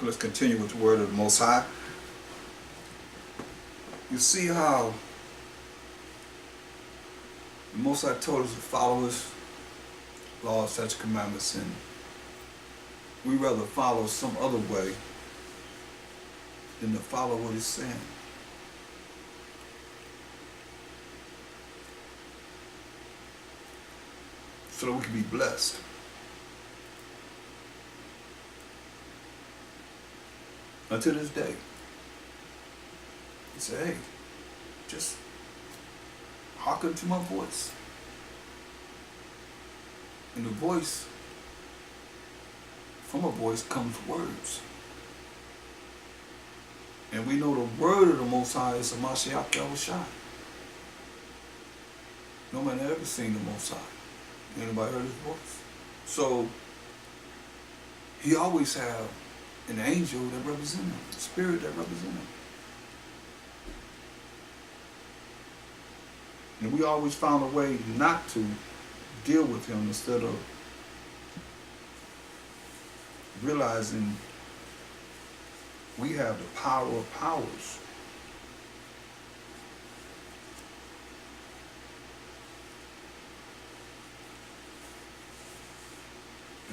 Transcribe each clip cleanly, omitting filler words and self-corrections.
Let's continue with the word of the Most High. You see how the Most High told us to follow His laws, statutes, commandments, and we rather follow some other way than to follow what He's saying. So that we can be blessed. Until this day, He said, hey, just hearken to my voice. And the voice, from a voice comes words. And we know the word of the Most High is the Mashiach Yahushua. No man ever seen the Most High. Anybody heard His voice? So, He always have an angel that represents Him, a spirit that represents Him. And we always found a way not to deal with Him instead of realizing we have the power of powers.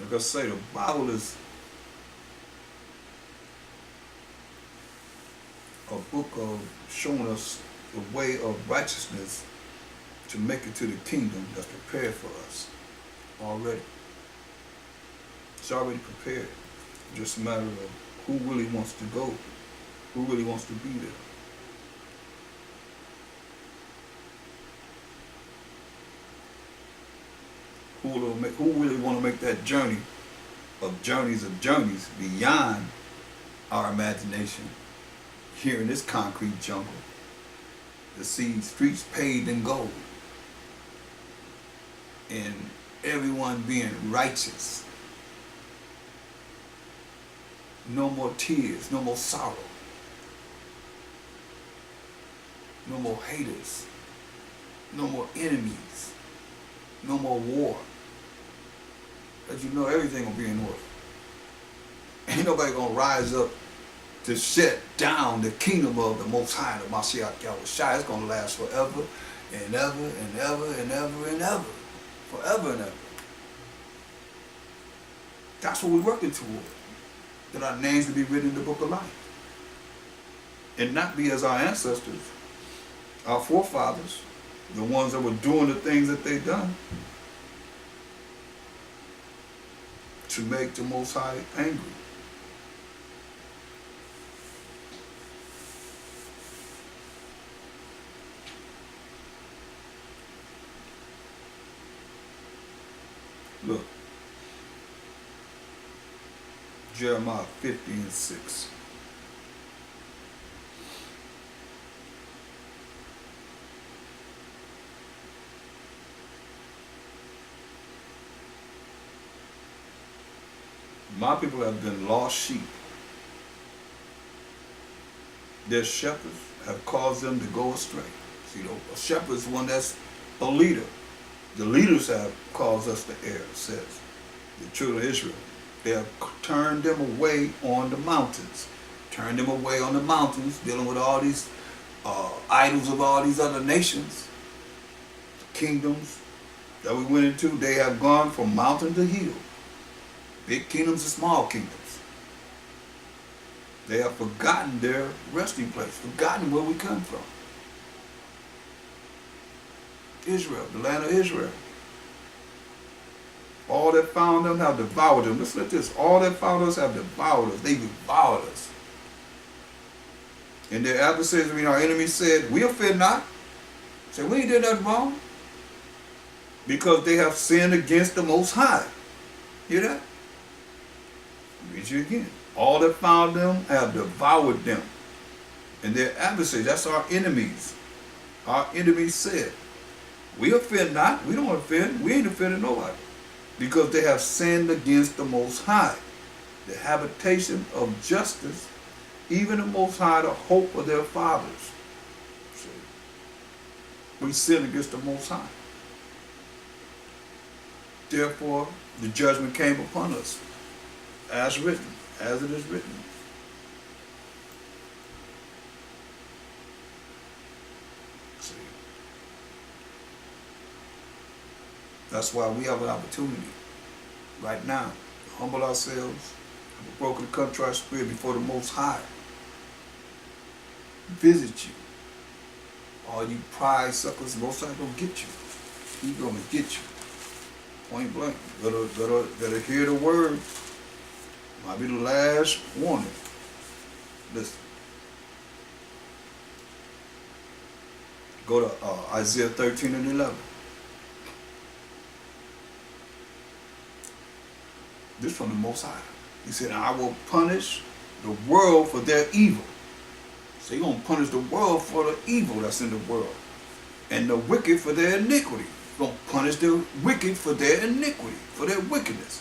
Like I say, the Bible is a book of showing us the way of righteousness to make it to the kingdom that's prepared for us already. It's already prepared. It's just a matter of who really wants to go, who really wants to be there. Who really want to make that journey of journeys beyond our imagination here in this concrete jungle to see streets paved in gold and everyone being righteous. No more tears, no more sorrow, no more haters, no more enemies, no more war. As you know, everything will be in order. Ain't nobody gonna rise up to shut down the kingdom of the Most High, the Mashiach Yahushua. It's gonna last forever and ever and ever and ever and ever. Forever and ever. That's what we're working toward. That our names will be written in the book of life. And not be as our ancestors, our forefathers, the ones that were doing the things that they done to make the Most High angry. Look, Jeremiah 50:6. My people have been lost sheep. Their shepherds have caused them to go astray. See, a shepherd is one that's a leader. The leaders have caused us to err, says the children of Israel. They have turned them away on the mountains. Turned them away on the mountains, dealing with all these idols of all these other nations, kingdoms that we went into. They have gone from mountain to hill. Big kingdoms and small kingdoms. They have forgotten their resting place, forgotten where we come from. Israel, the land of Israel. All that found them have devoured them. Listen to this. All that found us have devoured us. They devoured us. And their adversaries, our enemies said, we offend not. Said, we ain't did nothing wrong. Because they have sinned against the Most High. Hear that? Read you again. All that found them have devoured them. And their adversaries, that's our enemies. Our enemies said, we offend not. We don't offend. We ain't offended nobody. Because they have sinned against the Most High, the habitation of justice, even the Most High, the hope of their fathers. See? We sin against the Most High. Therefore, the judgment came upon us, as written, as it is written. That's why we have an opportunity right now to humble ourselves, have a broken, contrite spirit before the Most High. Visit you. All you pride suckers, Most High gonna get you. He gonna get you. Point blank. Better hear the word. Might be the last warning. Listen. Go to Isaiah 13 and 11. This from the Most High. He said, I will punish the world for their evil. So he's going to punish the world for the evil that's in the world. And the wicked for their iniquity. He's going to punish the wicked for their iniquity, for their wickedness.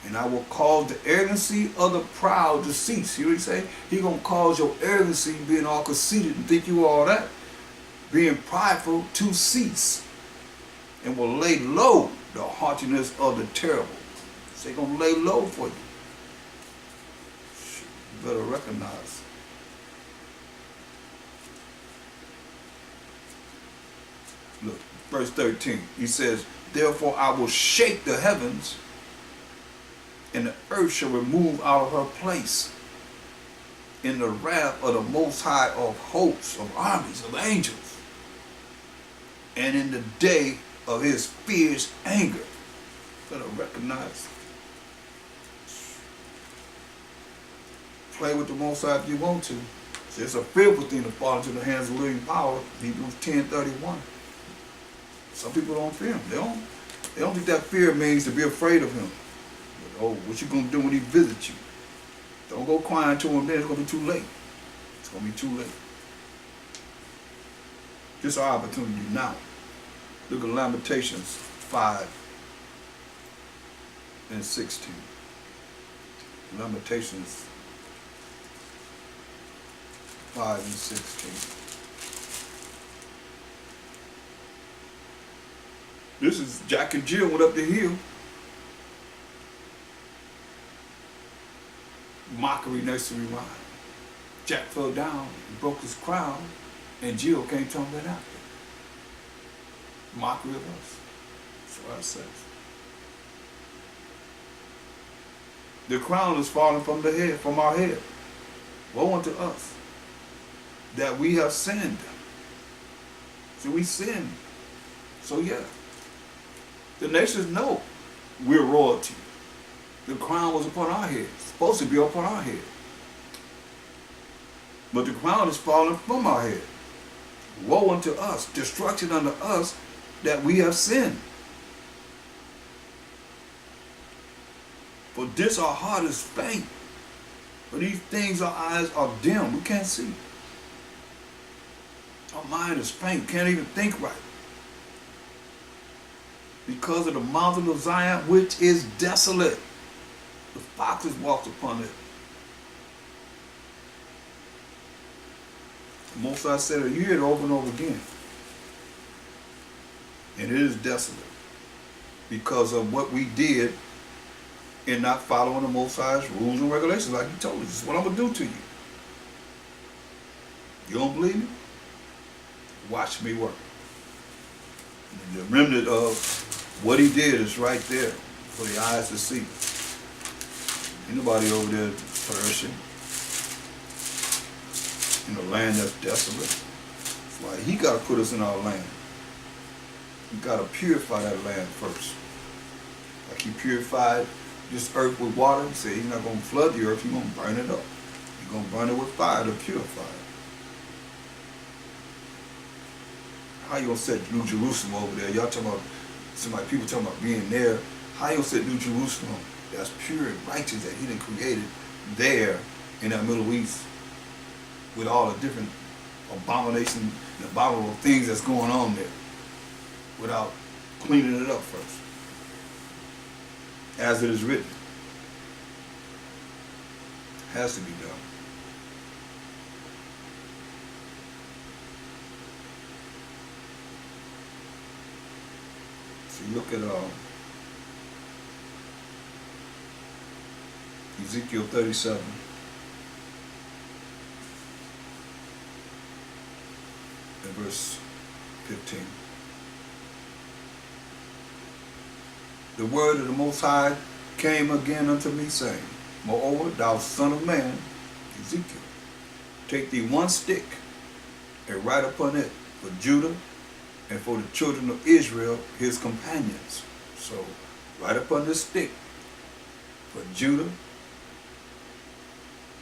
And I will cause the arrogancy of the proud to cease. See what he say? He's going to cause your arrogancy, being all conceited and think you all that, being prideful, to cease. And will lay low the haughtiness of the terrible. So he's going to lay low for you. You better recognize. Look, verse 13. He says, therefore I will shake the heavens, and the earth shall remove out of her place in the wrath of the Most High of hosts, of armies, of angels, and in the day of his fierce anger. Better recognize. Play with the Most High if you want to. So it's a fearful thing to fall into the hands of living power. Hebrews 10:31. Some people don't fear him. They don't think that fear means to be afraid of him. But, oh, what you gonna do when he visits you? Don't go crying to him then. It's gonna be too late. It's gonna be too late. This is our opportunity now. Look at Lamentations 5 and 16. Lamentations 5 and 16. This is Jack and Jill went up the hill. Mockery necessary rhyme. Jack fell down and broke his crown, and Jill came tumbling after. Mockery of us. That's what it says. The crown is falling from the head, from our head. Woe unto us that we have sinned. So we sinned. So yeah. The nations know we're royalty. The crown was upon our head. It's supposed to be upon our head. But the crown is falling from our head. Woe unto us, destruction unto us, that we have sinned. For this our heart is faint. For these things our eyes are dim. We can't see. Our mind is faint. Can't even think right. Because of the mountain of Zion, which is desolate. The foxes walked upon it. Most I said it, you hear it over and over again. And it is desolate. Because of what we did in not following the Most High's rules and regulations, like he told us. This is what I'm going to do to you. You don't believe me? Watch me work. And the remnant of what he did is right there for the eyes to see. Ain't nobody over there perishing in a land that's desolate. That's why he got to put us in our land. He got to purify that land first. Like he purified this earth with water. He said he's not going to flood the earth. He's going to burn it up. He's going to burn it with fire to purify it. How you going to set New Jerusalem over there? Y'all talking about, people talking about being there. How you going to set New Jerusalem that's pure and righteous that he done created there in that Middle East with all the different abominations and abominable things that's going on there without cleaning it up first? As it is written. Has to be done. So you look at Ezekiel 37. And verse 15. the word of the Most High came again unto me, saying, Moreover, thou son of man, Ezekiel, take thee one stick, and write upon it for Judah and for the children of Israel, his companions. So, write upon this stick for Judah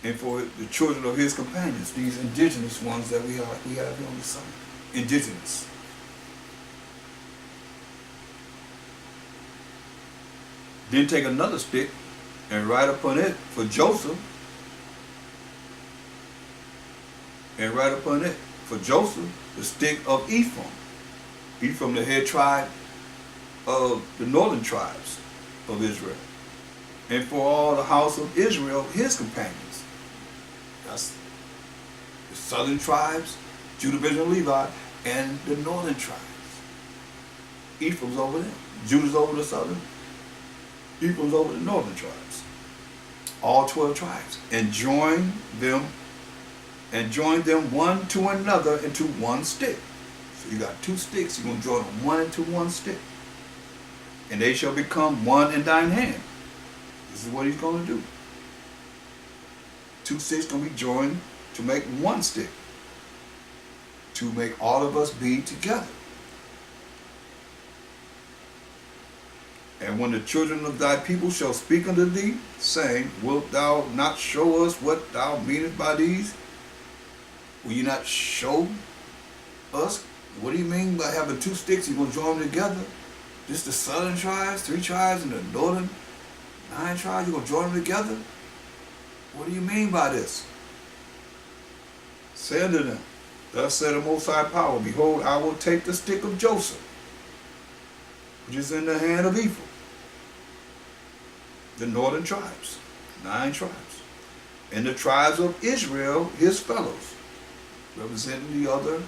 and for the children of his companions, these indigenous ones that we have here on the side. Indigenous. Then take another stick and write upon it for Joseph, and write upon it for Joseph the stick of Ephraim. Ephraim, the head tribe of the northern tribes of Israel. And for all the house of Israel, his companions. That's the southern tribes, Judah, Benjamin, Levi, and the northern tribes. Ephraim's over there. Judah's over the southern. Ephraim's over the northern tribes. All 12 tribes. And join them one to another into one stick. So you got two sticks, you're going to join them one into one stick. And they shall become one in thine hand. This is what he's going to do. Two sticks going to be joined to make one stick. To make all of us be together. And when the children of thy people shall speak unto thee, saying, Wilt thou not show us what thou meanest by these? Will you not show us? What do you mean by having two sticks? You're going to join them together? Just the southern tribes, 3 tribes, and the northern 9 tribes, you're going to join them together? What do you mean by this? Say unto them, Thus said the Most High Power, Behold, I will take the stick of Joseph, which is in the hand of Ephraim, the northern tribes, 9 tribes, and the tribes of Israel, his fellows, representing the other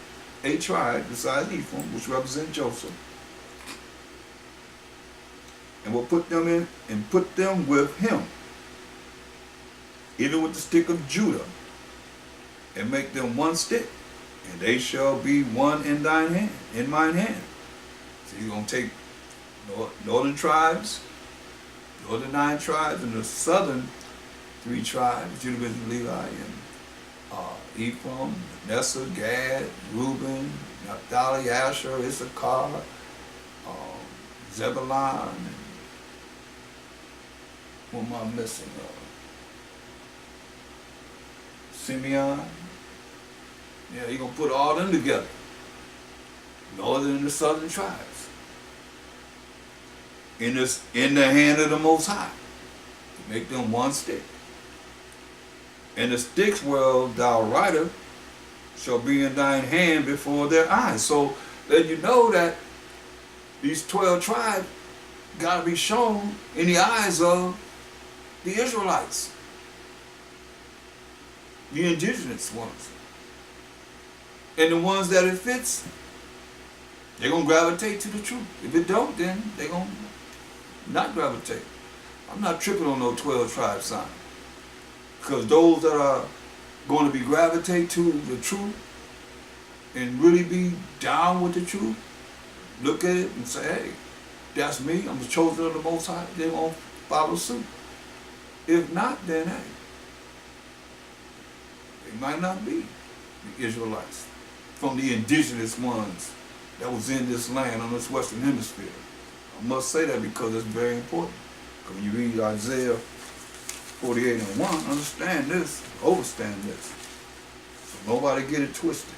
8 tribes besides Ephraim, which represent Joseph, and will put them in and put them with him, even with the stick of Judah, and make them one stick, and they shall be one in thine hand, in mine hand. So you're going to take northern tribes, northern 9 tribes, and the southern 3 tribes, Judah, Benjamin, Levi, and Ephraim, Manasseh, Gad, Reuben, Naphtali, Asher, Issachar, Zebulun, and what am I missing? Simeon. Yeah, you're going to put all them together. Northern and the southern tribes. In the hand of the Most High. To make them one stick. And the sticks whereof thou writest shall be in thine hand before their eyes. So let you know that these 12 tribes got to be shown in the eyes of the Israelites. The indigenous ones. And the ones that it fits, they're going to gravitate to the truth. If it don't, then they're going to not gravitate. I'm not tripping on no 12 tribe sign. Because those that are going to be gravitate to the truth and really be down with the truth, look at it and say, hey, that's me, I'm the chosen of the Most High, they're going to follow suit. If not, then hey, they might not be the Israelites from the indigenous ones that was in this land on this western hemisphere. I must say that because it's very important. Because when you read Isaiah 48 and 1, understand this, overstand this. So nobody get it twisted.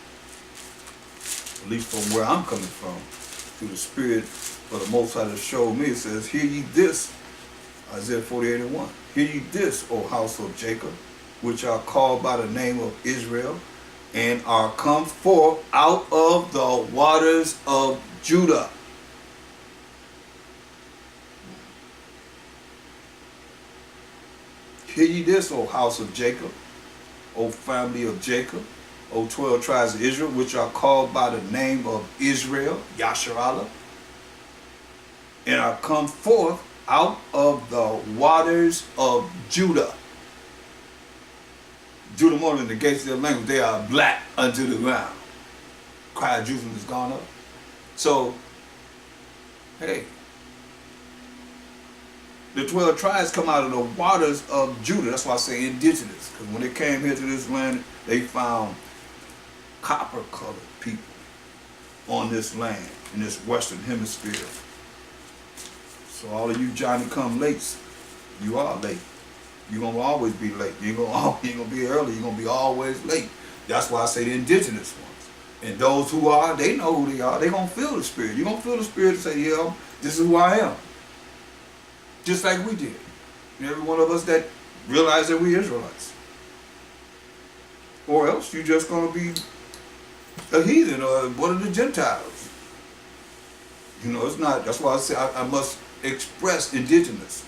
At least from where I'm coming from, through the Spirit of the Most High that showed me, it says, Hear ye this, Isaiah 48 and 1. Hear ye this, O house of Jacob, which are called by the name of Israel, and are come forth out of the waters of Judah. Hear ye this, O house of Jacob, O family of Jacob, O 12 tribes of Israel, which are called by the name of Israel, Yasharallah, and are come forth out of the waters of Judah. Judah more than the gates of their language, they are black unto the ground. Cry of Jerusalem is gone up. So, hey, The 12 tribes come out of the waters of Judah. That's why I say indigenous. Because when they came here to this land, they found copper-colored people on this land, in this western hemisphere. So all of you Johnny-come-lates, you are late. You're going to always be late. You ain't gonna be early. You're going to be always late. That's why I say the indigenous ones. And those who are, they know who they are. They're going to feel the Spirit. You're going to feel the Spirit and say, yeah, this is who I am. Just like we did. And every one of us that realized that we Israelites. Or else you're just going to be a heathen or one of the Gentiles. You know, it's not, that's why I say I must express indigenous.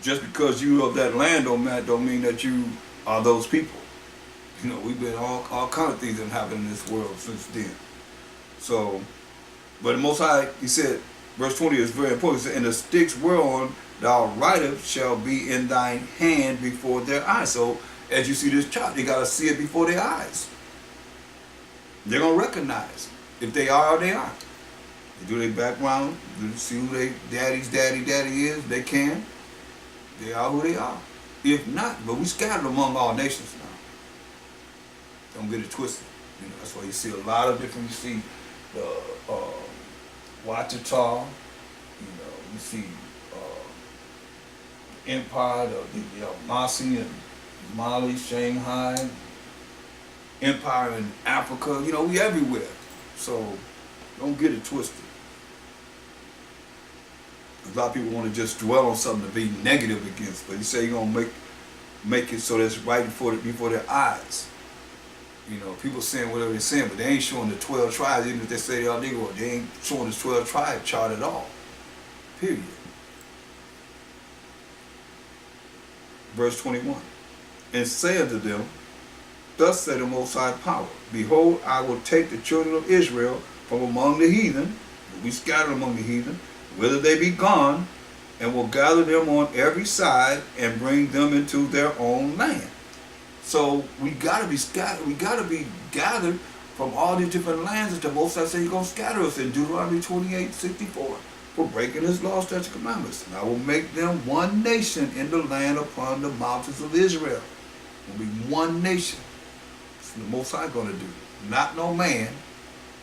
Just because you of that land don't mean that you are those people. You know, we've been all kind of things that have happened in this world since then. So, but the Most High, he said, verse 20 is very important. He said, and the sticks whereon thou writest shall be in thine hand before their eyes. So, as you see this chart, they got to see it before their eyes. They're going to recognize if they are or they aren't. They do their background, see who their daddy's daddy is, they can. They are who they are. If not, but we scattered among all nations now. Don't get it twisted. You know, that's why you see a lot of different, you see the Watchita, you know, you see Empire, the Masi and Mali, Shanghai, Empire in Africa, you know, we everywhere. So don't get it twisted. A lot of people want to just dwell on something to be negative against, but you say you're gonna make it so that's right before their eyes. You know, people saying whatever they're saying, but they ain't showing the 12 tribes, even if they say they are Negro, they ain't showing the 12 tribe chart at all. Period. Verse 21. And say unto them, thus said the Most High Power, behold, I will take the children of Israel from among the heathen, we scattered among the heathen, whither they be gone, and will gather them on every side and bring them into their own land. So we gotta be scattered. We gotta be gathered from all these different lands that the Most High said He's gonna scatter us in Deuteronomy 28:64 for breaking His law, statutes, and commandments. And I will make them one nation in the land upon the mountains of Israel. Will be one nation. That's what the Most High gonna do. Not no man,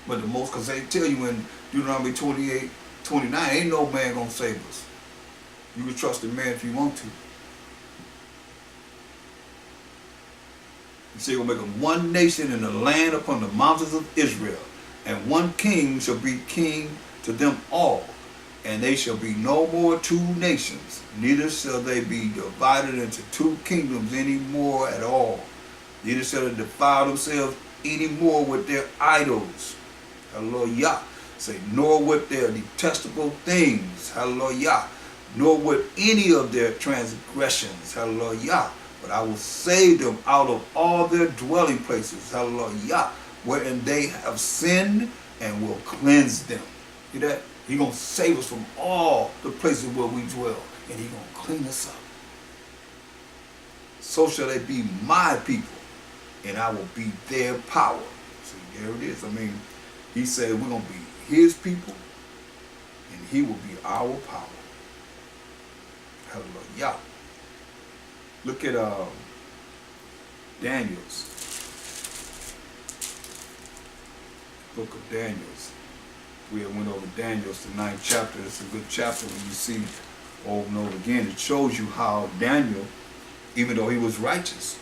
but the Most. Because they tell you in Deuteronomy 28:29, ain't no man gonna save us. You can trust a man if you want to. He said, he will make them one nation in the land upon the mountains of Israel, and one king shall be king to them all, and they shall be no more two nations, neither shall they be divided into two kingdoms any more at all, neither shall they defile themselves any more with their idols. Hallelujah. Say, nor with their detestable things. Hallelujah. Nor with any of their transgressions. Hallelujah. But I will save them out of all their dwelling places, hallelujah, wherein they have sinned, and will cleanse them. See that? He's going to save us from all the places where we dwell, and He's going to clean us up. So shall they be my people, and I will be their power. See, there it is. I mean, He said we're going to be His people, and He will be our power. Hallelujah. Look at Daniel's, book of Daniel's. We went over Daniel's, the 9th chapter. It's a good chapter when you see over and over again. It shows you how Daniel, even though he was righteous,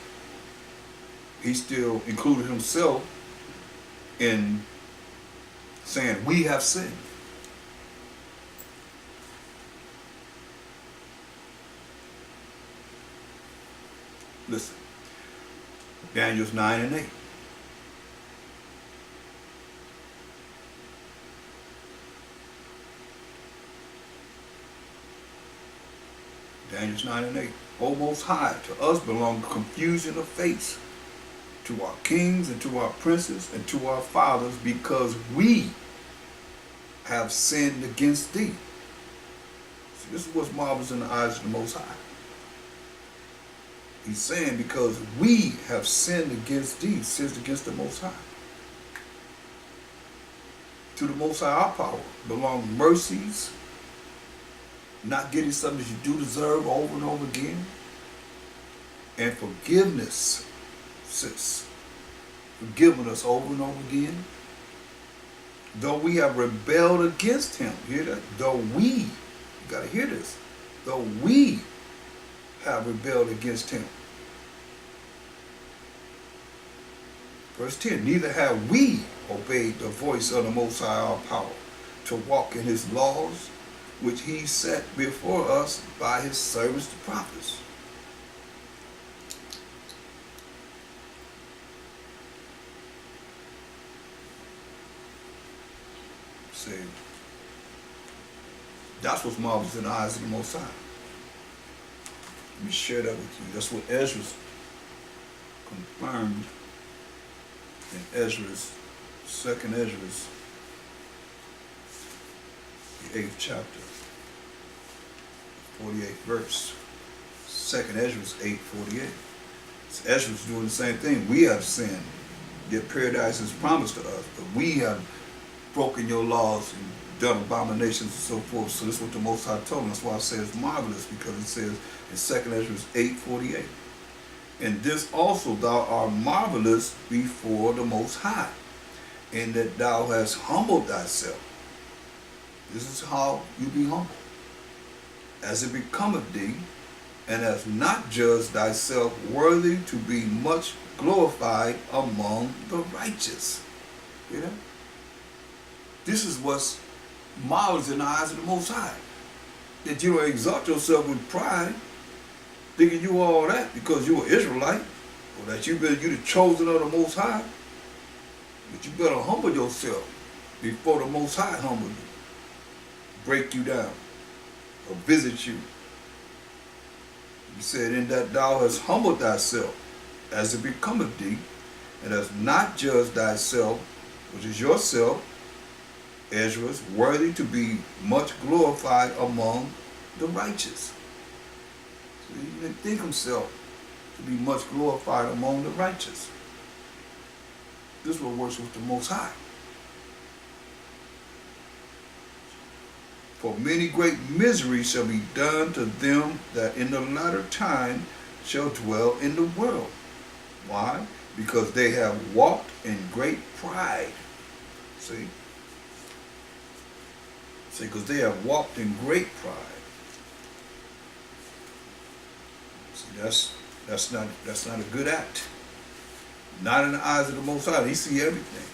he still included himself in saying, we have sinned. Listen, Daniel's 9 and 8. Daniel's 9 and 8. O Most High, to us belong confusion of face, to our kings and to our princes and to our fathers, because we have sinned against thee. See, this is what's marvelous in the eyes of the Most High. He's saying because we have sinned against thee, sinned against the Most High. To the Most High, our power belong mercies not getting something that you do deserve over and over again. And forgiveness, sis, forgiving us over and over again. Though we have rebelled against him, hear that? Though we, you got to hear this, though we have rebelled against him. Verse 10, neither have we obeyed the voice of the Most High our power to walk in his laws, which he set before us by his servants the prophets. See, that's what's marvelous in the eyes of the Most High. Let me share that with you. That's what Ezra confirmed in Ezra's, second Ezra's, the 8th chapter, 48th verse. Second Ezra's 8:48. So Ezra's doing the same thing. We have sinned, yet paradise is promised to us, but we have broken your laws and done abominations and so forth. So this is what the Most High told him. That's why I say it's marvelous, because it says in second Ezra's 8:48. And this also thou art marvelous before the Most High, in that thou hast humbled thyself. This is how you be humble, as it becometh thee, and hast not judged thyself worthy to be much glorified among the righteous. You know? This is what's marvelous in the eyes of the Most High. That you don't exalt yourself with pride, thinking you all that because you are Israelite, or that you the chosen of the Most High. But you better humble yourself before the Most High humble you, break you down, or visit you. He said, in that thou hast humbled thyself, as it becometh thee, and hast not judged thyself, which is yourself, Ezra's, worthy to be much glorified among the righteous. So he didn't think himself to be much glorified among the righteous. This is what works with the Most High. For many great miseries shall be done to them that in the latter time shall dwell in the world. Why? Because they have walked in great pride. See? See, because they have walked in great pride. See, that's not a good act. Not in the eyes of the Most High. He see everything.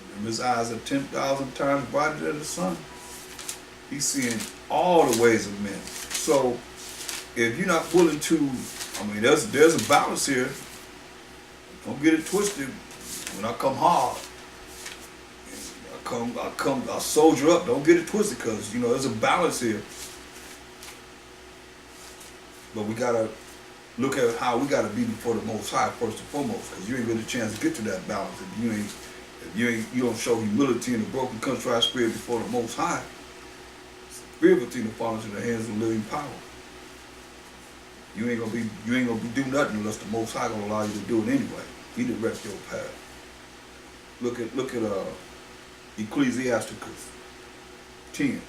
Remember, his eyes are 10,000 times brighter than the sun. He's seeing all the ways of men. So, if you're not willing to, there's a balance here. Don't get it twisted. When I come hard, I soldier up. Don't get it twisted, because there's a balance here. But we gotta look at how we gotta be before the Most High first and foremost, because you ain't really a chance to get to that balance if you don't show humility and a broken, contrite spirit before the Most High. Fearful thing to fall into the hands of the living power. You ain't gonna be doing nothing unless the Most High gonna allow you to do it anyway. He direct your path. Look at Ecclesiasticus 10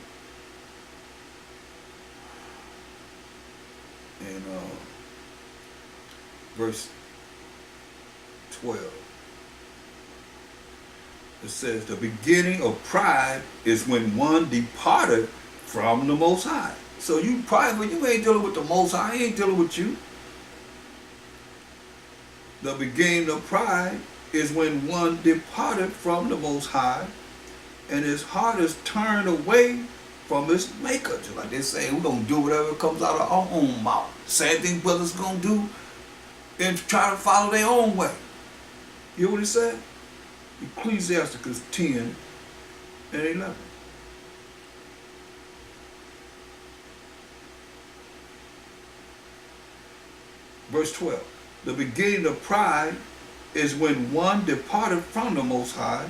and verse 12. It says, the beginning of pride is when one departed from the Most High. So you pride, you ain't dealing with the Most High. He ain't dealing with you. The beginning of pride is when one departed from the Most High, and his heart is turned away from its maker. Just like they say, we're going to do whatever comes out of our own mouth. Same thing brothers going to do and try to follow their own way. You hear what he said? Ecclesiasticus 10 and 11. Verse 12. The beginning of pride is when one departed from the Most High,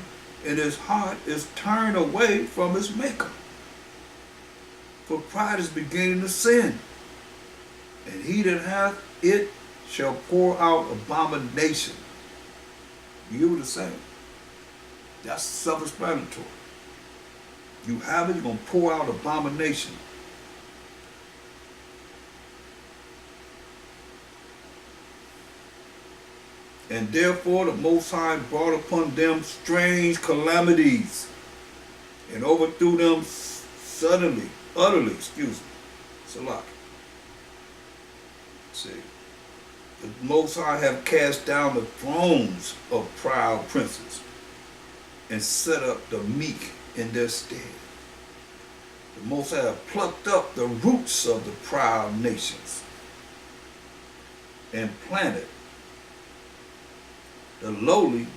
and his heart is turned away from his maker. For pride is beginning to sin, and he that hath it shall pour out abomination. You hear what it's saying? That's self-explanatory. You have it, you're going to pour out abomination. And therefore the Most High brought upon them strange calamities and overthrew them suddenly, utterly, Salak. See, the Most High have cast down the thrones of proud princes and set up the meek in their stead. The Most High have plucked up the roots of the proud nations and planted the lowly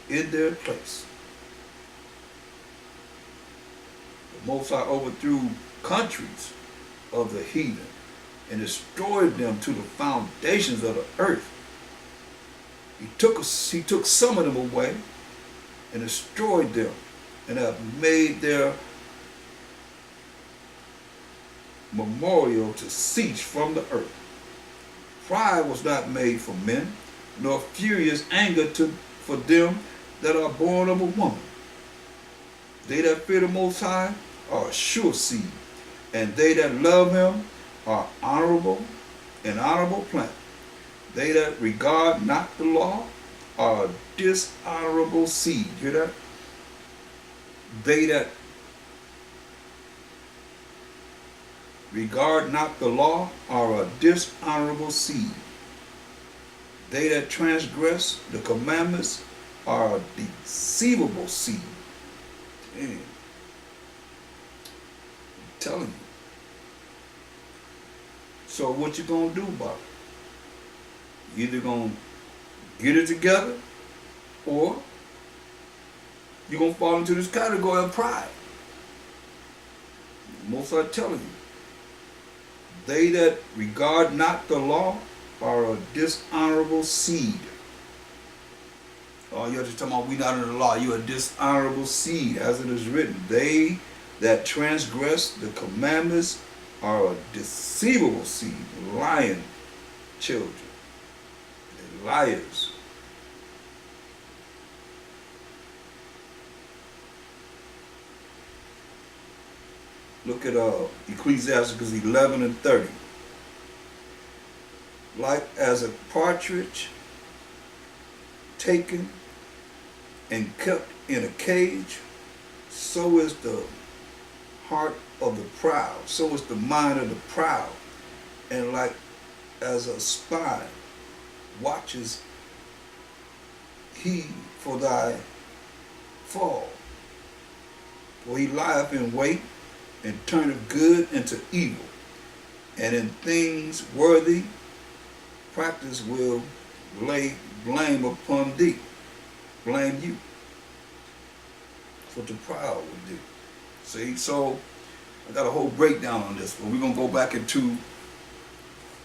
in their place. The Most High overthrew countries of the heathen and destroyed them to the foundations of the earth. He took some of them away and destroyed them and have made their memorial to cease from the earth. Pride was not made for men, nor furious anger for them that are born of a woman. They that fear the Most High are a sure seed, and they that love him are honorable, an honorable plant. They that regard not the law are a dishonorable seed. Hear that? They that regard not the law are a dishonorable seed. They that transgress the commandments are a deceivable seed. Damn. I'm telling you. So what you gonna do about it? You either gonna get it together, or you're gonna fall into this category of pride. Most are telling you. They that regard not the law are a dishonorable seed. Oh, you're just talking about we not under the law. You're a dishonorable seed, as it is written. They that transgress the commandments are a deceivable seed, lying children. They're liars. Look at Ecclesiastes 11 and 30. Like as a partridge taken and kept in a cage, so is the heart of the proud, so is the mind of the proud. And like as a spy watches he for thy fall, for he lieth in wait and turneth good into evil, and in things worthy practice will lay blame upon thee, blame you. That's what the proud would do. See, so I got a whole breakdown on this, but we're going to go back into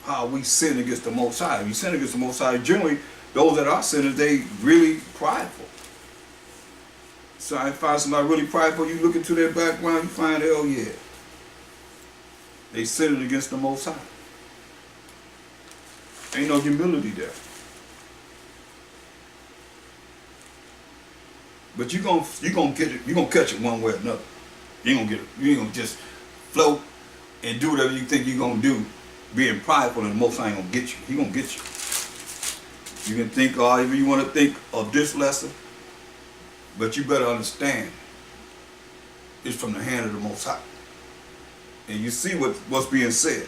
how we sin against the Most High. If you sin against the Most High, generally, those that are sinners, they really prideful. So I find somebody really prideful, you look into their background, you find, hell yeah, they sinned against the Most High. Ain't no humility there. But you're gonna get it, you're gonna catch it one way or another. You ain't gonna get it. You ain't gonna just float and do whatever you think you're gonna do, being prideful, and the Most High ain't gonna get you. He gonna get you. You can think however you want to think of this lesson, but you better understand it's from the hand of the Most High. And you see what's being said.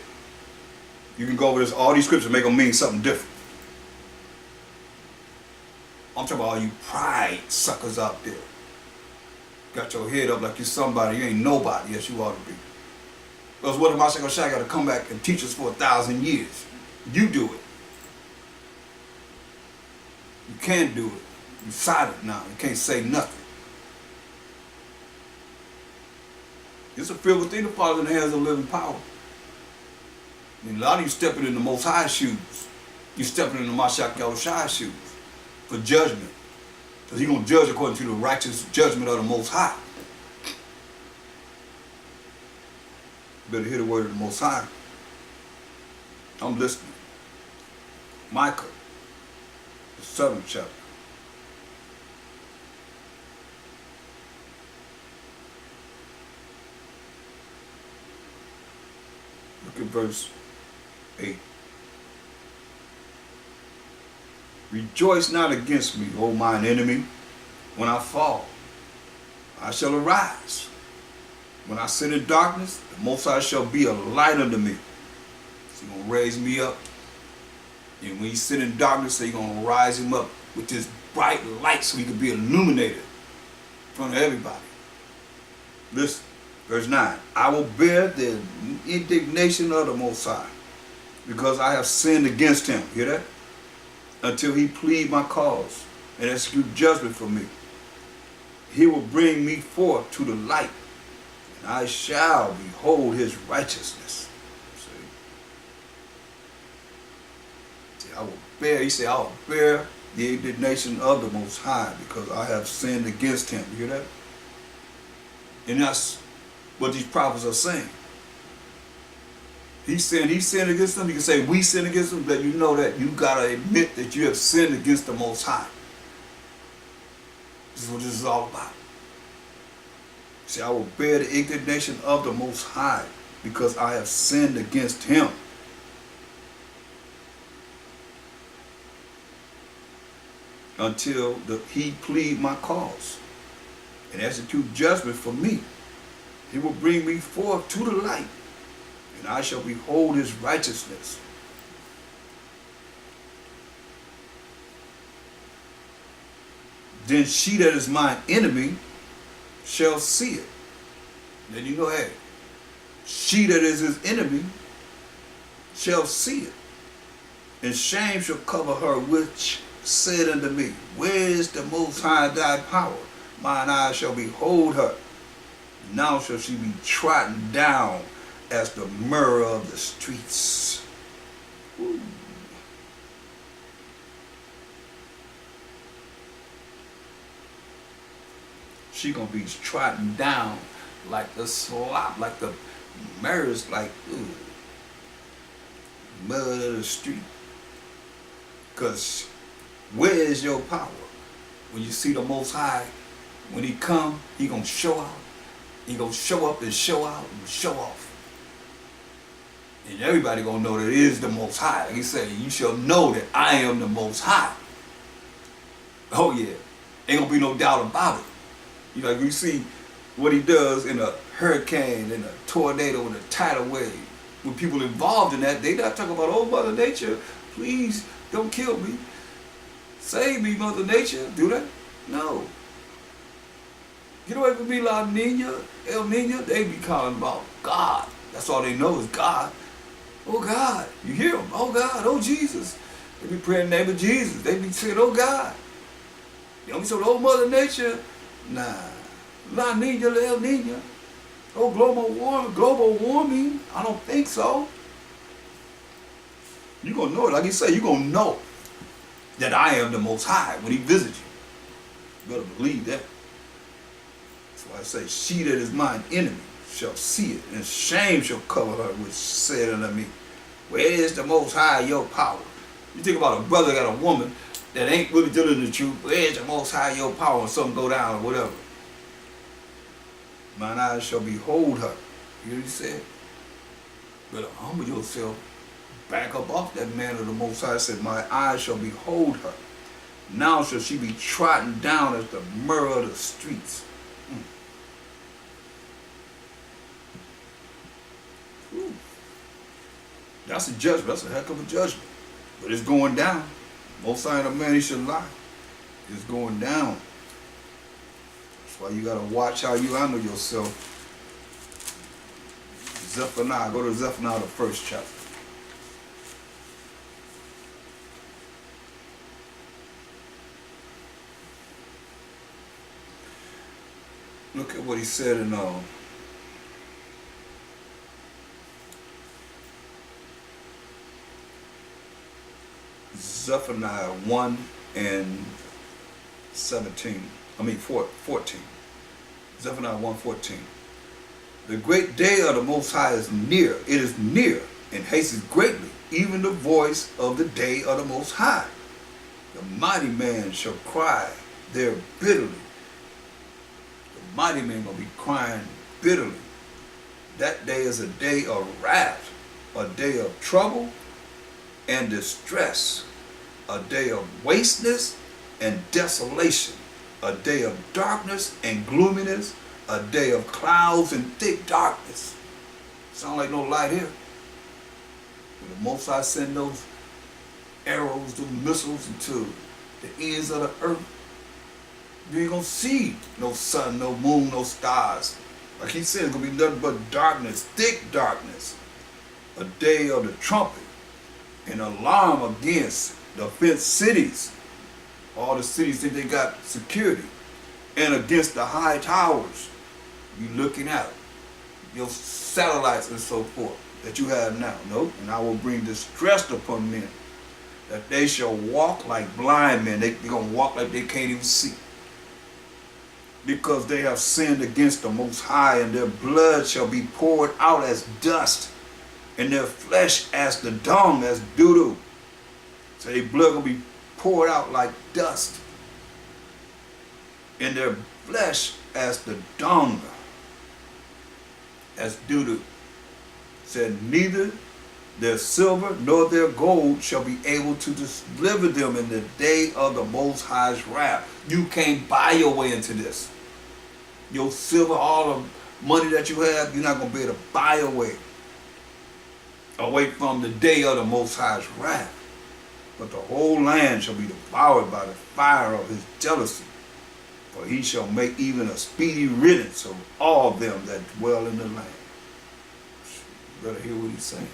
You can go over this, all these scriptures, make them mean something different. I'm talking about all you pride suckers out there. Got your head up like you're somebody, you ain't nobody, yes you ought to be. Because what am I saying? I got to come back and teach us for 1,000 years. You do it. You can't do it. You're silent now. You can't say nothing. It's a fearful thing to fall in the hands of living power. And a lot of you stepping in the Most High shoes. You stepping in the Mashiach Yahushua shoes for judgment. Because he's going to judge according to the righteous judgment of the Most High. You better hear the word of the Most High. I'm listening. Micah, the 7th chapter. Look at verse 8. Rejoice not against me, O mine enemy. When I fall, I shall arise. When I sit in darkness, the Most High shall be a light unto me. So he's going to raise me up. And when he sit in darkness, he's going to rise him up with this bright light so he can be illuminated in front of everybody. Listen, verse 9. I will bear the indignation of the Most High because I have sinned against him. Hear that? Until he plead my cause and execute judgment for me. He will bring me forth to the light, and I shall behold his righteousness. See, I will bear, he said, I will bear the indignation of the Most High because I have sinned against him. You hear that? And that's what these prophets are saying. He sinned against them. You can say we sin against them, but you know that you got to admit that you have sinned against the Most High. This is what this is all about. See, I will bear the indignation of the Most High because I have sinned against him. Until he plead my cause and execute judgment for me. He will bring me forth to the light, and I shall behold his righteousness. Then she that is mine enemy shall see it. Then you know, hey, she that is his enemy shall see it. And shame shall cover her which said unto me, where is the Most High thy power? Mine eyes shall behold her. Now shall she be trodden down as the myrrh of the streets. Ooh. She gonna be trodden down like the slop, like the myrrh's, like mud of the street. Because where is your power? When you see the Most High, when he come, he gonna show out. He gonna show up and show out and show off. And everybody gonna know that it is the Most High. Like he said, you shall know that I am the Most High. Oh yeah, ain't gonna be no doubt about it. You know, you see what he does in a hurricane, in a tornado, in a tidal wave. When people involved in that, they not talking about, oh, Mother Nature, please don't kill me. Save me, Mother Nature. Do that? No. Get away from me, La Nina, El Nina. They be calling about God. That's all they know is God. Oh, God. You hear them. Oh, God. Oh, Jesus. They be praying in the name of Jesus. They be saying, oh, God. They don't be saying, oh, Mother Nature. Nah. La Nina, El Nina. Oh, global warming. I don't think so. You're going to know it. Like he said, you're going to know that I am the Most High when he visits you. You better believe that. That's why I say, she that is mine enemy shall see it, and shame shall cover her which said unto me, where is the Most High your power? You think about a brother got a woman that ain't really dealing the truth. Where is the Most High your power when something go down or whatever? Mine eyes shall behold her. You hear what he said? Better humble yourself. Back up off that man of the Most High. Said, my eyes shall behold her. Now shall she be trodden down as the myrrh of the streets. That's a judgment. That's a heck of a judgment. But it's going down. Most High of man, he should lie. It's going down. That's why you got to watch how you handle yourself. Zephaniah. Go to Zephaniah, the first chapter. Look at what he said in Zephaniah 1 and 17. 14. Zephaniah 1:14. The great day of the Most High is near. It is near and hastens greatly, even the voice of the day of the Most High. The mighty man shall cry there bitterly. The mighty man gonna be crying bitterly. That day is a day of wrath, a day of trouble and distress, a day of wasteness and desolation, a day of darkness and gloominess, a day of clouds and thick darkness. Sound like no light here. When the Most High send those arrows, those missiles into the ends of the earth, you ain't gonna see no sun, no moon, no stars. Like he said, it's gonna be nothing but darkness, thick darkness. A day of the trumpet, an alarm against the fenced cities. All the cities think they got security. And against the high towers. You looking at your satellites and so forth that you have now. Nope. And I will bring distress upon men, that they shall walk like blind men. They're going to walk like they can't even see. Because they have sinned against the Most High, and their blood shall be poured out as dust, and their flesh as the dung, as doo-doo. So their blood going to be poured out like dust, and their flesh as the dung, as doo-doo. Said, neither their silver nor their gold shall be able to deliver them in the day of the Most High's wrath. You can't buy your way into this. Your silver, all the money that you have, you're not going to be able to buy your way away from the day of the Most High's wrath. But the whole land shall be devoured by the fire of his jealousy. For he shall make even a speedy riddance of all them that dwell in the land. You better hear what he's saying.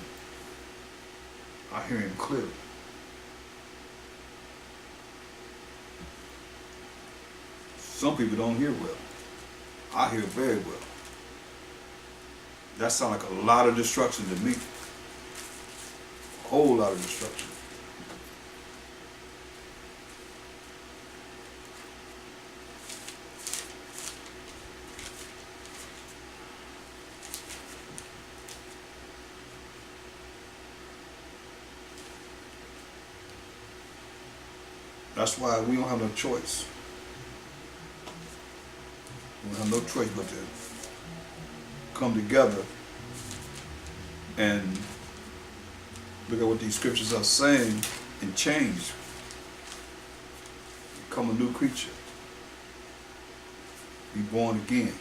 I hear him clearly. Some people don't hear well. I hear very well. That sounds like a lot of destruction to me. A whole lot of destruction. That's why we don't have no choice. We don't have no choice but to come together and look at what these scriptures are saying and change. Become a new creature. Be born again.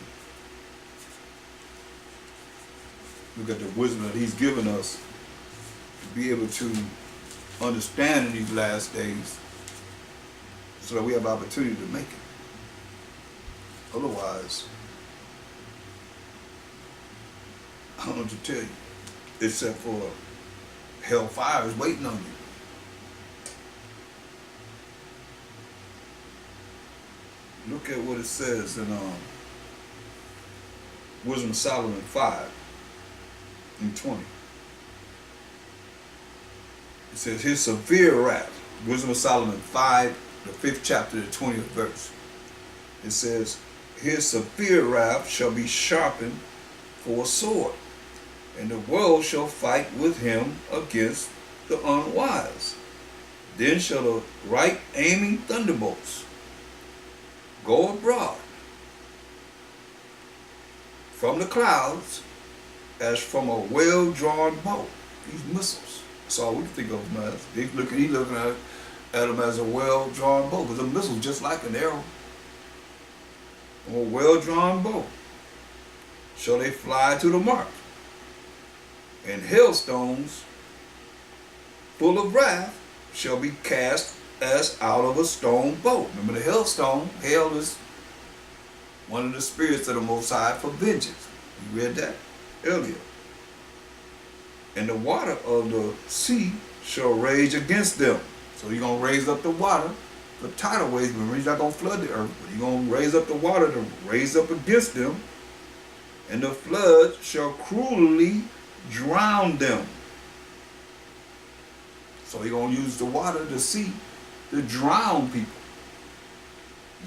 Look at the wisdom that he's given us to be able to understand in these last days, so that we have opportunity to make it. Otherwise, I don't know what to tell you, except for hellfire is waiting on you. Look at what it says in Wisdom of Solomon 5 and 20. It says, his severe wrath, Wisdom of Solomon 5, the 5th chapter, the 20th verse. It says, his severe wrath shall be sharpened for a sword, and the world shall fight with him against the unwise. Then shall the right aiming thunderbolts go abroad from the clouds as from a well-drawn bow. These missiles. That's all we can think of them as. He's looking at them as a well-drawn bow, because a missile is just like an arrow. A well-drawn bow shall they fly to the mark, and hailstones full of wrath shall be cast as out of a stone bow. Remember the hailstone? Hail is one of the spirits of the Most High for vengeance. You read that earlier. And the water of the sea shall rage against them. So you're going to raise up the water, the tidal waves, but you're not going to flood the earth, but you're going to raise up the water to raise up against them, and the flood shall cruelly drown them. So you're going to use the water, the sea, to drown people.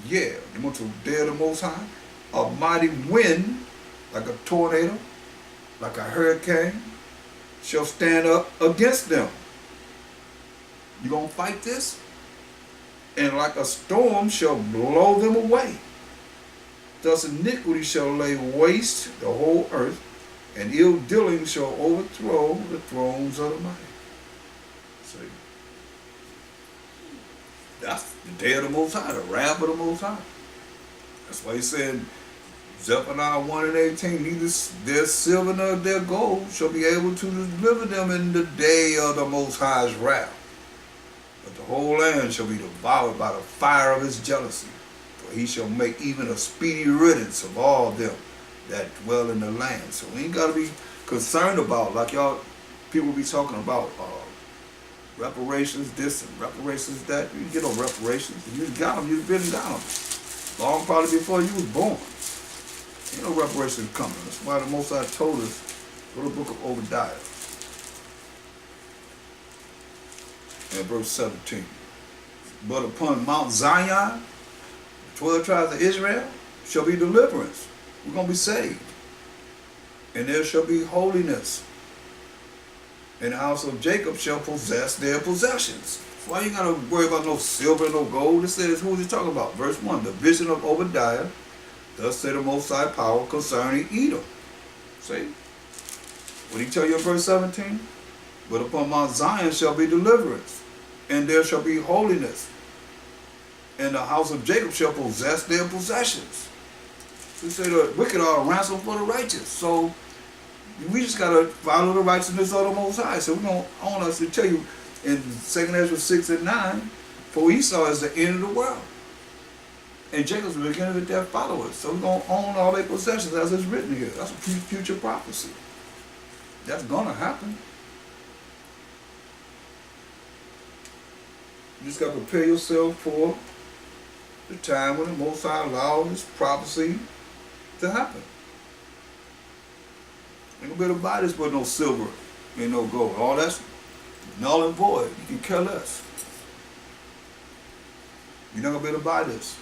Yeah, you want to dare the Most High? A mighty wind, like a tornado, like a hurricane, shall stand up against them. You gonna fight this? And like a storm shall blow them away. Thus iniquity shall lay waste the whole earth, and ill dealing shall overthrow the thrones of the mighty. See? That's the day of the Most High, the wrath of the Most High. That's why he said, Zephaniah 1 and 18, neither their silver nor their gold shall be able to deliver them in the day of the Most High's wrath. But the whole land shall be devoured by the fire of his jealousy. For he shall make even a speedy riddance of all them that dwell in the land. So we ain't got to be concerned about, like y'all people be talking about, reparations this and reparations that. You get no reparations. If you got them, you've been got them. Long probably before you was born. Ain't no reparations coming. That's why the Most High told us, go to the book of Obadiah. And verse 17. But upon Mount Zion, the 12 tribes of Israel, shall be deliverance. We're going to be saved. And there shall be holiness. And the house of Jacob shall possess their possessions. Why you got to worry about no silver, no gold? It says, who is he talking about? Verse 1, the vision of Obadiah, thus said the Most High power concerning Edom. See? What did he tell you in verse 17? But upon Mount Zion shall be deliverance, and there shall be holiness. And the house of Jacob shall possess their possessions. He said the wicked are a ransom for the righteous. So we just got to follow the righteousness of the Most High. So I want us to tell you in 2 Ezra 6 and 9, for Esau is the end of the world. And Jacob's the beginning of their followers. So we're going to own all their possessions as it's written here. That's a future prophecy. That's going to happen. You just got to prepare yourself for the time when the Most High allows this prophecy to happen. Ain't gonna be able to buy this with no silver and no gold. All that's null and void. You can care less. You're not gonna be able to buy this.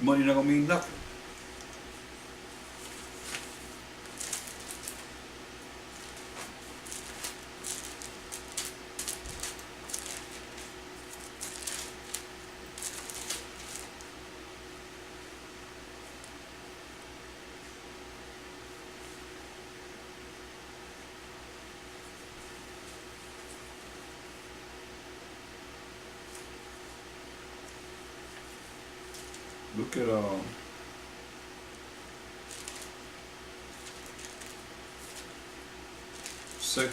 Money not gonna mean nothing. Look at 2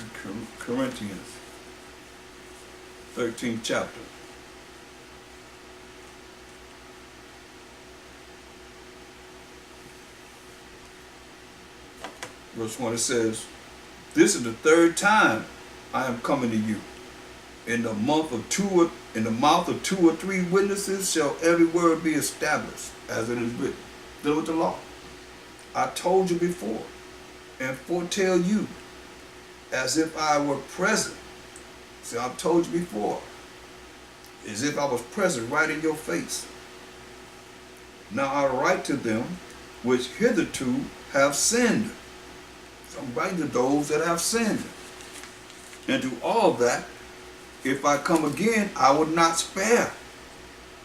Corinthians 13th chapter. Verse 1, it says, this is the third time I am coming to you. In the mouth of two or three witnesses shall every word be established, as it is written. Dealing with the law. I told you before, and foretell you, as if I were present. See, I've told you before, as if I was present right in your face. Now I write to them which hitherto have sinned. So I'm writing to those that have sinned. And to all that, if I come again, I will not spare.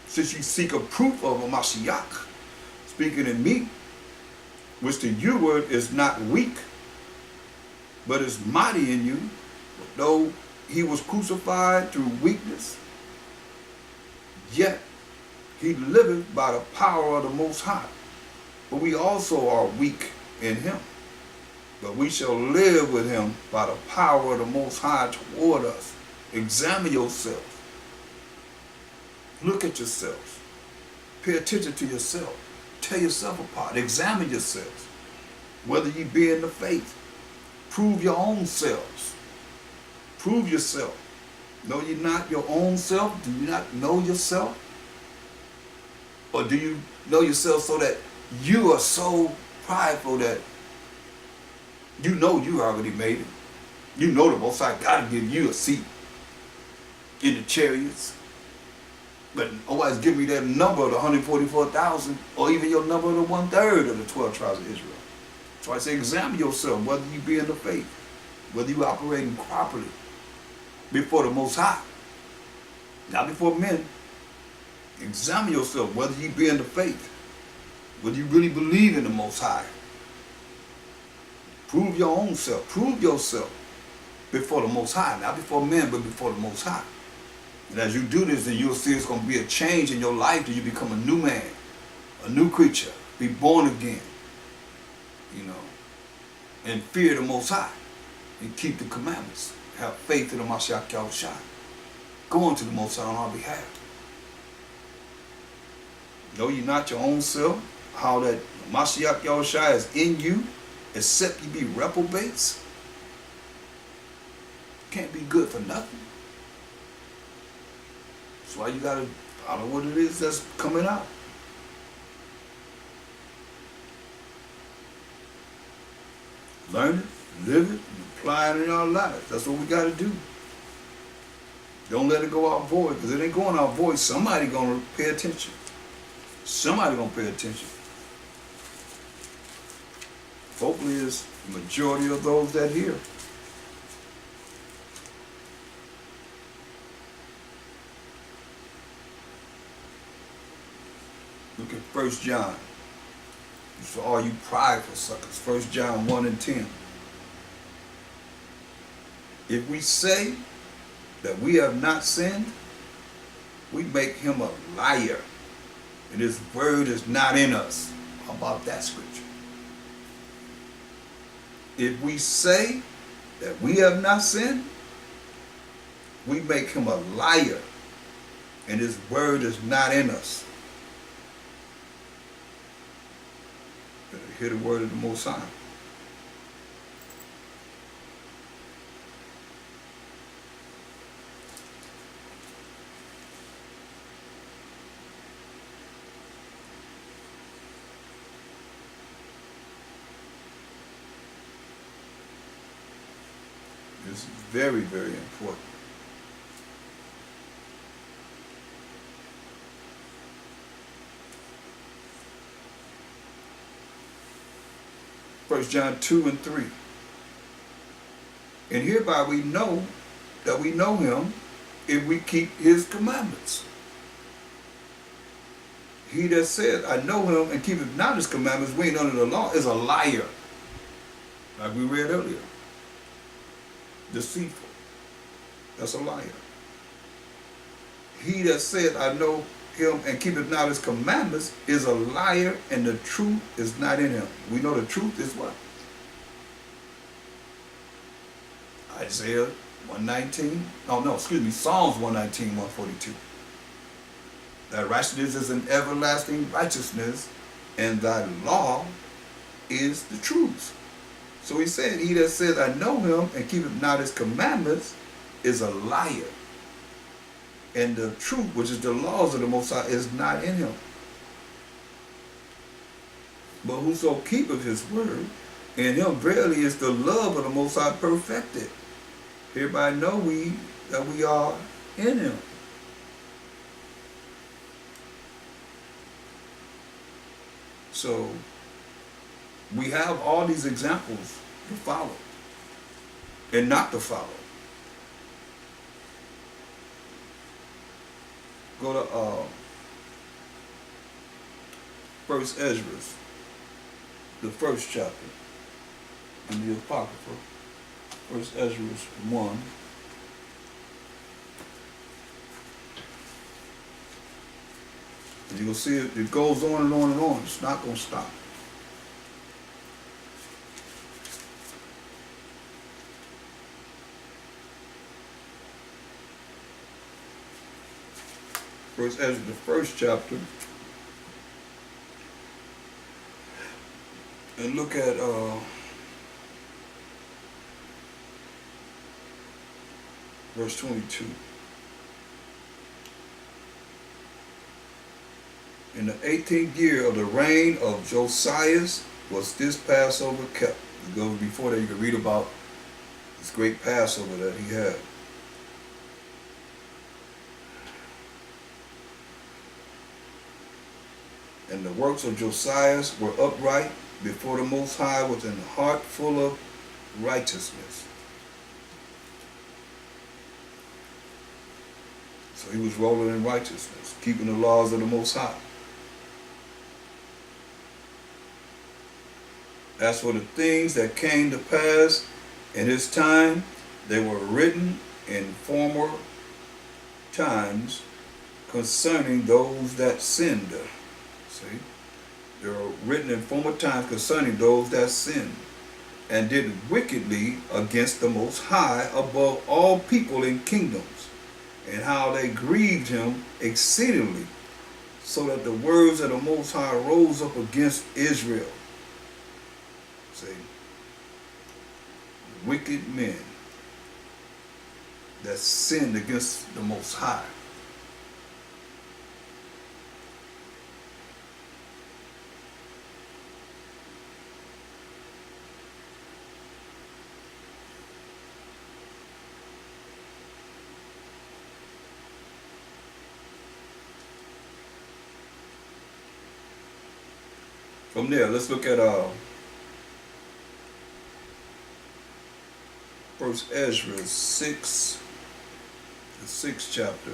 Since you seek a proof of a Mashiach, speaking in me, which to you word is not weak, but is mighty in you, though he was crucified through weakness, yet he liveth by the power of the Most High. But we also are weak in him, but we shall live with him by the power of the Most High toward us. Examine yourself. Look at yourselves. Pay attention to yourself. Tear yourself apart. Examine yourselves. Whether you be in the faith. Prove your own selves. Prove yourself. Know you not your own self? Do you not know yourself? Or do you know yourself so that you are so prideful that you know you already made it? You know the Most High got to give you a seat in the chariots, but always give me that number of the 144,000, or even your number of the 1/3 of the 12 tribes of Israel. So I say, examine yourself, whether you be in the faith, whether you operating properly before the Most High, not before men. Examine yourself, whether you be in the faith, whether you really believe in the Most High. Prove your own self. Prove yourself. before the Most High, not before men, but before the Most High. And as you do this, then you'll see it's going to be a change in your life, that you become a new man, a new creature, be born again, you know, and fear the Most High, and keep the commandments, have faith in the Mashiach Yahushua, go unto the Most High on our behalf. Know ye not your own self, how that Mashiach Yahushua is in you, except you be reprobates? Can't be good for nothing. That's why you gotta follow what it is that's coming out. Learn it, live it, and apply it in our lives. That's what we gotta do. Don't let it go out void, because it ain't going out void. Somebody gonna pay attention. Somebody gonna pay attention. Hopefully it's the majority of those that hear. Look at 1 John. For all you prideful suckers. 1 John 1 and 10. If we say that we have not sinned, we make him a liar, and his word is not in us. How about that scripture? If we say that we have not sinned, we make him a liar, and his word is not in us. Better hear the word of the Most High. It's very, very important. First John 2 and 3. And hereby we know that we know him if we keep his commandments. He that said, I know him and keepeth not his commandments, we ain't under the law, is a liar. Like we read earlier. Deceitful. That's a liar. He that said, I know him and keepeth not his commandments is a liar, and the truth is not in him. We know the truth is what? Isaiah 119. Psalms 119, 142. Thy righteousness is an everlasting righteousness, and thy law is the truth. So he said, he that says, I know him and keepeth not his commandments is a liar. And the truth, which is the laws of the Most High, is not in him. But whoso keepeth his word, in him verily is the love of the Most High perfected. Hereby know we that we are in him. So we have all these examples to follow and not to follow. Go to First Ezra, the first chapter in the Apocrypha. First Ezra 1. And you're going to see it goes on and on and on. It's not going to stop. First Ezra, the first chapter, and look at verse 22. In the 18th year of the reign of Josias was this Passover kept. It goes before that. You can read about this great Passover that he had. And the works of Josias were upright before the Most High with an heart full of righteousness. So he was rolling in righteousness, keeping the laws of the Most High. As for the things that came to pass in his time, They were written in former times concerning those that sinned. See? They were written in former times concerning those that sinned and did wickedly against the Most High above all people and kingdoms, and how they grieved him exceedingly, so that the words of the Most High rose up against Israel. See? Wicked men that sinned against the Most High. From there, let's look at First Ezra 6, the 6th chapter.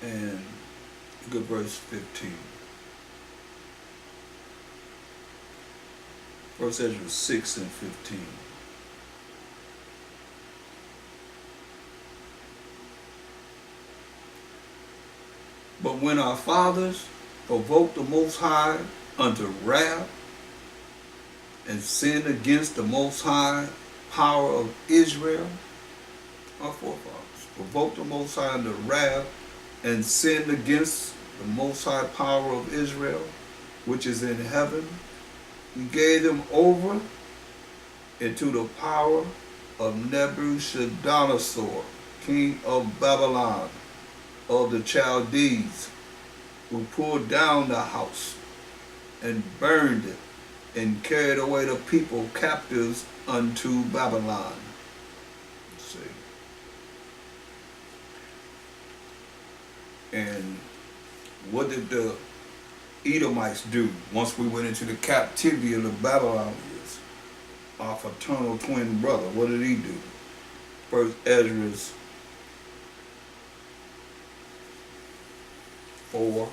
And look at verse 15. First Ezra 6 and 15. But when our fathers provoked the Most High unto wrath and sinned against the Most High power of Israel, our forefathers provoked the Most High unto wrath and sinned against the Most High power of Israel, which is in heaven, he gave them over into the power of Nebuchadnezzar, king of Babylon, of the Chaldees, who pulled down the house and burned it and carried away the people captives unto Babylon. Let's see. And what did the Edomites do once we went into the captivity of the Babylonians? Our fraternal twin brother, what did he do? First Ezra 4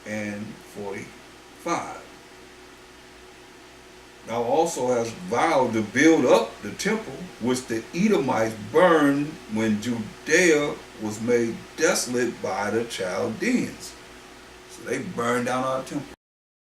and 45. Thou also hast vowed to build up the temple which the Edomites burned when Judea was made desolate by the Chaldeans. So they burned down our temple.